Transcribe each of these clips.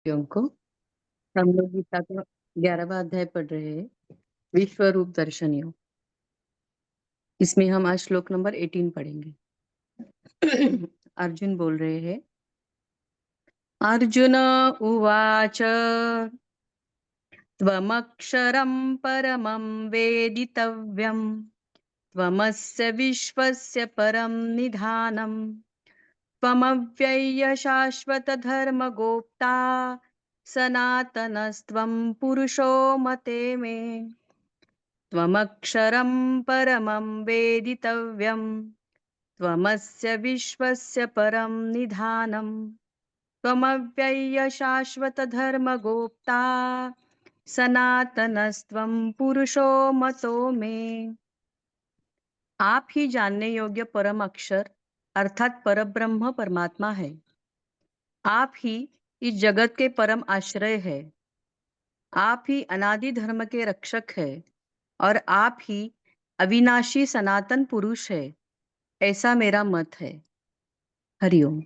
को हम लोग गीता का 11वां अध्याय पढ़ रहे हैं, विश्व रूप दर्शन योग। इसमें हम आज श्लोक नंबर 18 पढ़ेंगे। अर्जुन बोल रहे हैं, अर्जुन उवाच त्वमक्षरं परमं वेदितव्यं त्वमस्य विश्वस्य परं निधानम् त्वमव्ययः शाश्वतधर्मगोप्ता सनातनस्त्वं पुरुषो मते मे। त्वमक्षरं परमं वेदितव्यं त्वमस्य विश्वस्य परं निधानं त्वमव्ययः शाश्वतधर्मगोप्ता सनातनस्त्वं पुरुषो मतो मे। आप ही जानने योग्य परम अक्षर अर्थात परब्रह्म परमात्मा है। आप ही इस जगत के परम आश्रय है। आप ही अनादि धर्म के रक्षक है और आप ही अविनाशी सनातन पुरुष है, ऐसा मेरा मत है। हरिओम।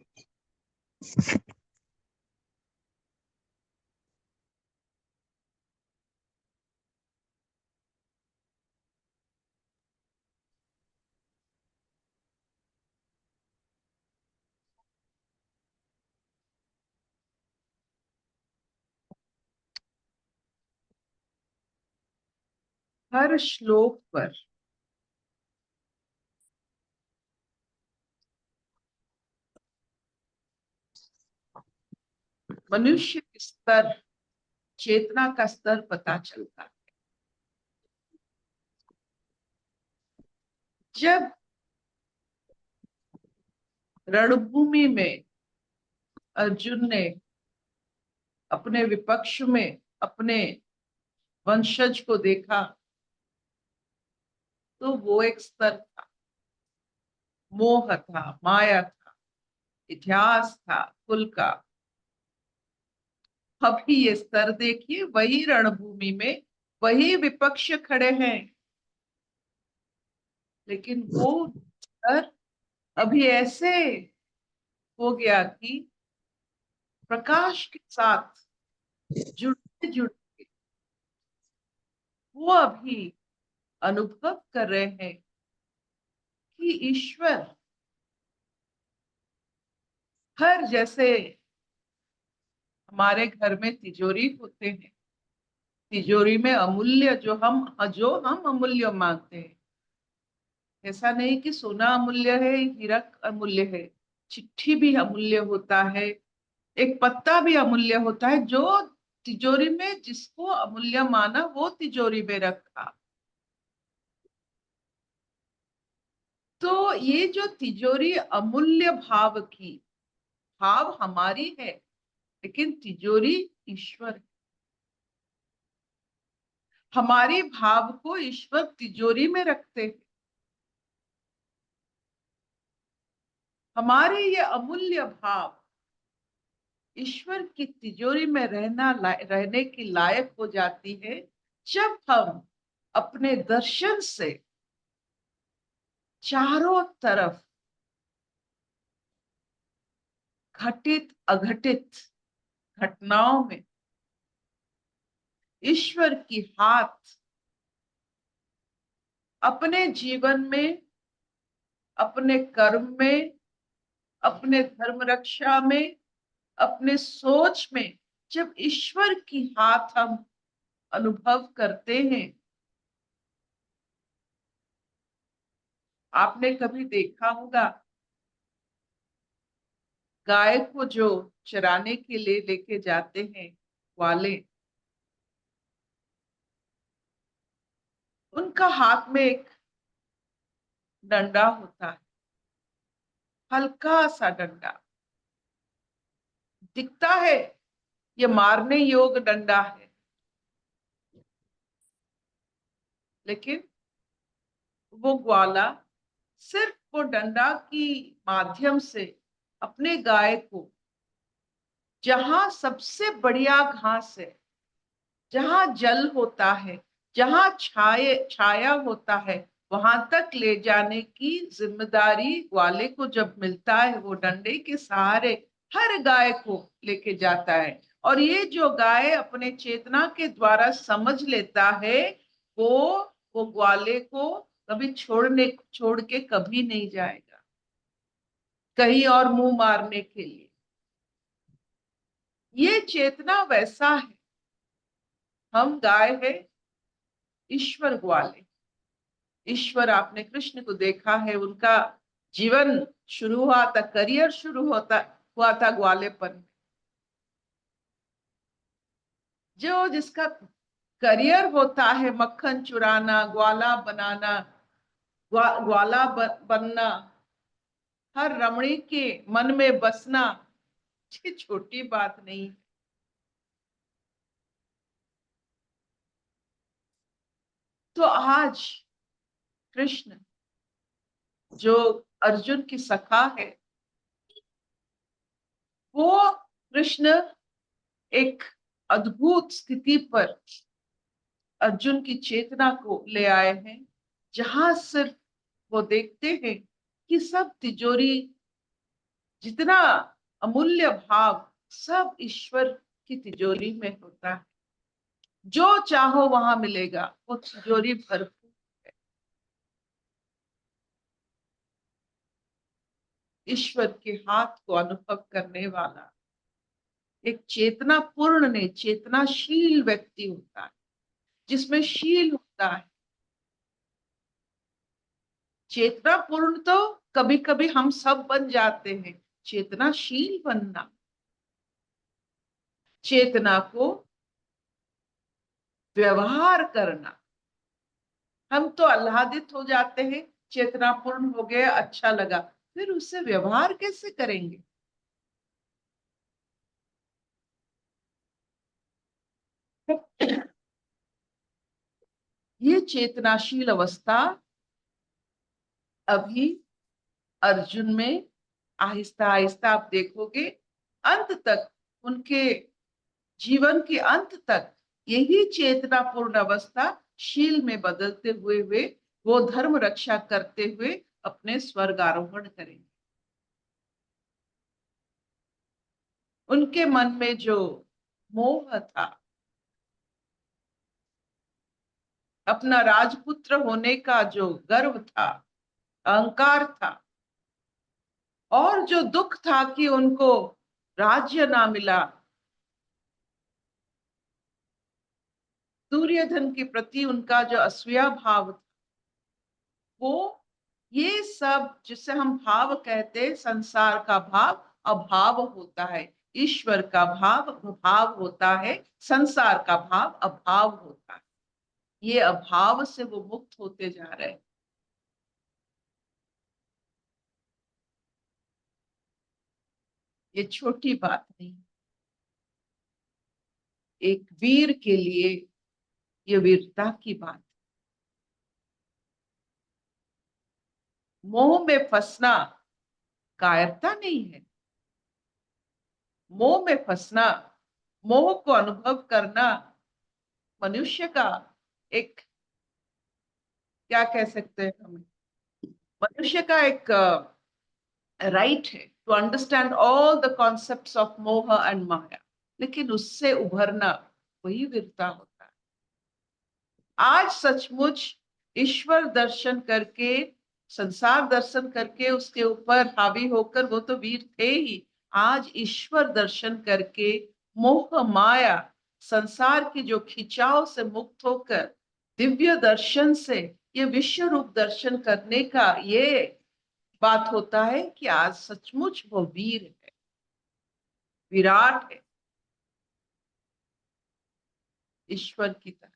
हर श्लोक पर मनुष्य स्तर, चेतना का स्तर पता चलता है। जब रणभूमि में अर्जुन ने अपने विपक्ष में अपने वंशज को देखा तो वो एक स्तर था, मोह था, माया था, इतिहास था कुल का। अभी ये स्तर देखिए, वही रणभूमि में वही विपक्ष खड़े हैं, लेकिन वो स्तर अभी ऐसे हो गया कि प्रकाश के साथ जुड़ते जुड़ते वो अभी अनुभव कर रहे हैं कि ईश्वर हर, जैसे हमारे घर में तिजोरी होते हैं, तिजोरी में अमूल्य जो हम अमूल्य मानते हैं, ऐसा नहीं कि सोना अमूल्य है, हीरा अमूल्य है, चिट्ठी भी अमूल्य होता है, एक पत्ता भी अमूल्य होता है। जो तिजोरी में जिसको अमूल्य माना वो तिजोरी में रखा। तो ये जो तिजोरी अमूल्य भाव की, भाव हमारी है, लेकिन तिजोरी ईश्वर है। हमारी भाव को ईश्वर तिजोरी में रखते हैं। हमारे ये अमूल्य भाव ईश्वर की तिजोरी में रहने की लायक हो जाती है जब हम अपने दर्शन से चारों तरफ घटित अघटित घटनाओं में ईश्वर की हाथ अपने जीवन में, अपने कर्म में, अपने धर्म रक्षा में, अपने सोच में, जब ईश्वर की हाथ हम अनुभव करते हैं। आपने कभी देखा होगा, गाय को जो चराने के लिए लेके जाते हैं वाले, उनका हाथ में एक डंडा होता है, हल्का सा डंडा दिखता है, ये मारने योग्य डंडा है, लेकिन वो ग्वाला सिर्फ वो डंडा की माध्यम से अपने गाय को, जहां सबसे बढ़िया घास है, जहां जल होता है, जहां छाया होता है, वहां तक ले जाने की जिम्मेदारी ग्वाले को जब मिलता है, वो डंडे के सहारे हर गाय को लेके जाता है। और ये जो गाय अपने चेतना के द्वारा समझ लेता है, वो ग्वाले को कभी छोड़ के कभी नहीं जाएगा कहीं और मुंह मारने के लिए। ये चेतना वैसा है। हम गाय है, ईश्वर ग्वाले। ईश्वर, आपने कृष्ण को देखा है, उनका जीवन शुरू हुआ था, करियर हुआ था ग्वालेपन में। जो जिसका करियर होता है मक्खन चुराना, ग्वाला बनाना, ग्वाला बनना, हर रमणी के मन में बसना, ये छोटी बात नहीं। तो आज कृष्ण जो अर्जुन की सखा है, वो कृष्ण एक अद्भुत स्थिति पर अर्जुन की चेतना को ले आए हैं, जहां सिर्फ वो देखते हैं कि सब तिजोरी, जितना अमूल्य भाव, सब ईश्वर की तिजोरी में होता है। जो चाहो वहां मिलेगा, वो तिजोरी भरपूर है। ईश्वर के हाथ को अनुभव करने वाला एक चेतना पूर्ण नहीं, चेतनाशील व्यक्ति होता है, जिसमें शील होता है। चेतना पूर्ण तो कभी कभी हम सब बन जाते हैं, चेतनाशील बनना, चेतना को व्यवहार करना। हम तो आह्लादित हो जाते हैं, चेतना पूर्ण हो गया, अच्छा लगा, फिर उससे व्यवहार कैसे करेंगे? ये चेतनाशील अवस्था अभी अर्जुन में आहिस्ता आहिस्ता आप देखोगे, अंत तक, उनके जीवन के अंत तक यही चेतनापूर्ण अवस्था शील में बदलते हुए हुए वो धर्म रक्षा करते हुए अपने स्वर्ग आरोहण करेंगे। उनके मन में जो मोह था, अपना राजपुत्र होने का जो गर्व था, अहंकार था, और जो दुख था कि उनको राज्य ना मिला, दुर्योधन के प्रति उनका जो असूया भाव था, वो, ये सब जिसे हम भाव कहते, संसार का भाव अभाव होता है, ईश्वर का भाव भाव होता है, संसार का भाव अभाव होता है। ये अभाव से वो मुक्त होते जा रहे हैं। ये छोटी बात नहीं, एक वीर के लिए ये वीरता की बात। मोह में फंसना कायरता नहीं है। मोह में फंसना, मोह को अनुभव करना मनुष्य का एक, क्या कह सकते हैं हम, मनुष्य का एक राइट है to understand all the concepts of मोह एंड माया। लेकिन उससे उभरना, वही वीरता होता है। आज सचमुच ईश्वर दर्शन करके, संसार दर्शन करके उसके ऊपर हावी होकर वो तो वीर थे ही, आज ईश्वर दर्शन करके मोह माया, संसार की जो खिंचाव से मुक्त होकर दिव्य दर्शन से ये विश्व रूप दर्शन करने का ये बात होता है कि आज सचमुच वो वीर है, विराट है, ईश्वर की तरह।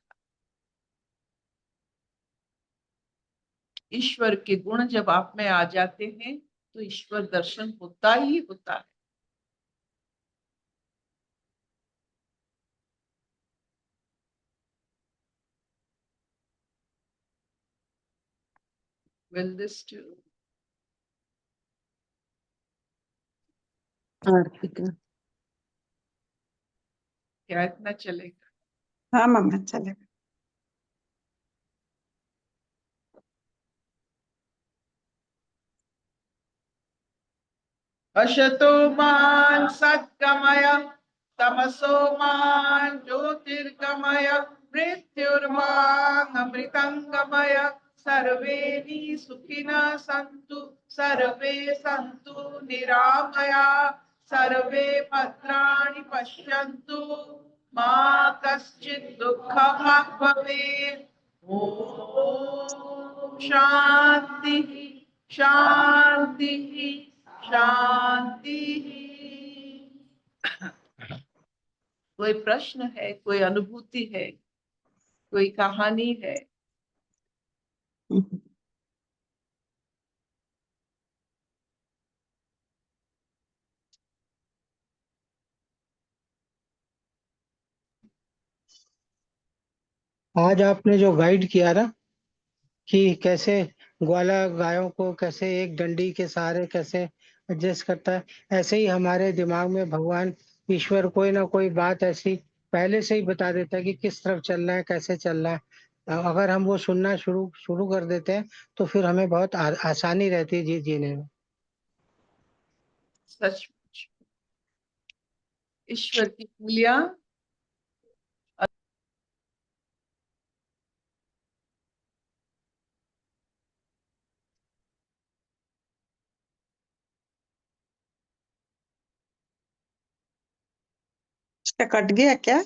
ईश्वर के गुण जब आप में आ जाते हैं तो ईश्वर दर्शन होता ही होता है। Will this too? अर्पिता। क्या इतना चलेगा? हाँ मम्मा चलेगा। अशतो मा सद्गमय तमसो मा ज्योतिर्गमय मृत्युर्मामृतंगमय सर्वे सुखिनः सन्तु सर्वे सन्तु निरामया सर्वे भद्राणि पश्यन्तु मा कश्चित् दुःखभाग् भवेत्। ॐ शांति शांति शांति। कोई प्रश्न है, कोई अनुभूति है, कोई कहानी है? आज आपने जो गाइड किया ना कि कैसे ग्वाला गायों को कैसे एक डंडी के सहारे कैसे एडजस्ट करता है, ऐसे ही हमारे दिमाग में भगवान ईश्वर कोई ना कोई बात ऐसी पहले से ही बता देता है कि किस तरफ चलना है, कैसे चलना है। अगर हम वो सुनना शुरू शुरू कर देते हैं तो फिर हमें बहुत आसानी रहती है जीने में। सचमुच ईश्वर की मूल्य इसका कट गया क्या?